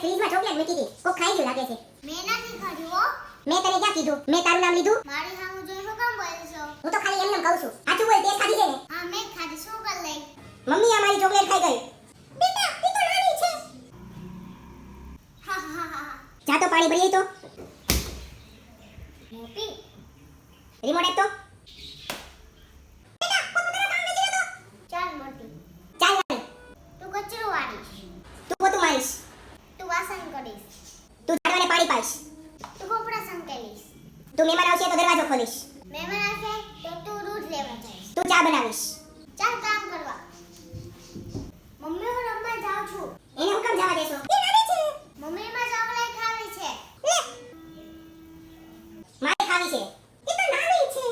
ફ્રીજમાં ચોકલેટ મૂકી હતી. કોક ખાઈ ગયું લાગે છે. મેં નથી ખાધું હો. મેં તને ક્યાં કીધું? મેં તારું નામ લીધું? મારી સામે જોઈ શું કામ બોલો છો? હું તો ખાલી એમને કહું છું. સાચું બોલ, તે ખાધી છે ને? હા મેં ખાધી. શું કર લઈ? મમ્મી આ મારી ચોકલેટ ખાઈ ગઈ. બેટા ઈ તો નાની છે. હા હા હા. જા તો પાણી ભરી આઈ તો. મોટી રિમોટ આપ તો. ચાલ મોટી. ચાલ નાની. તું કચરો વાળીશ. તું પોતું મારીશ. તું વાસણ કરીશ. તું ઝાડવાને પાણી પાઈશ. તું કપડાં સંકેલીશ. તું મહેમાન આવશે તો દરવાજો ખોલીશ. મહેમાન આવશે તો તું દૂધ લેવા જઈશ. તું ચા બનાવીશ. ચાલ કામ કરવા. મમ્મી હું રમવા જાઉં છું. એને હું કામ જવા દેશો? એ નાની છે. મમ્મી માં ચોકલેટ ખાવી છે. લે. મારે ખાવી છે. એ તો નાની છે.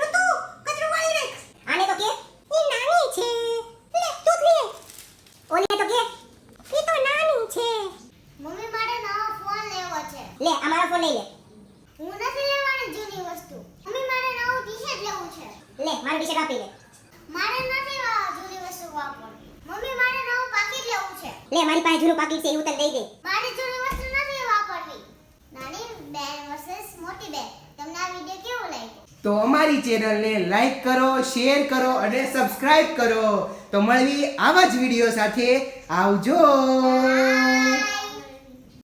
ઋતુ કચરો વાળી નાખ. આને તો કે એ નાની છે. લે તું લે. ઓને તો કે એ તો નાની છે. મમ્મી મારે નવો ફોન લેવો છે. લે આ મારો ફોન લઈ લે. હું નથી લેવાની જૂની વસ્તુ. મમ્મી મારે નવું ટી-શર્ટ લેવું છે. લે મારું ટી-શર્ટ આપી લે. મારે નથી જૂની વસ્તુ વાપરવી. મમ્મી મારે નવું પાકીટ લેવું છે. લે મારી પાસે જૂનું પાકીટ છે એ હું તને દઈ દે. મારી જૂની વસ્તુ નથી વાપરવી. નાની બેન વર્સસ મોટી બેન. તમને આ વિડિયો કેવો લાગ્યો? તો અમારી ચેનલને લાઈક કરો, શેર કરો અને સબસ્ક્રાઇબ કરો. તો મળવી આવા જ વિડીયો સાથે. આવજો. બાય.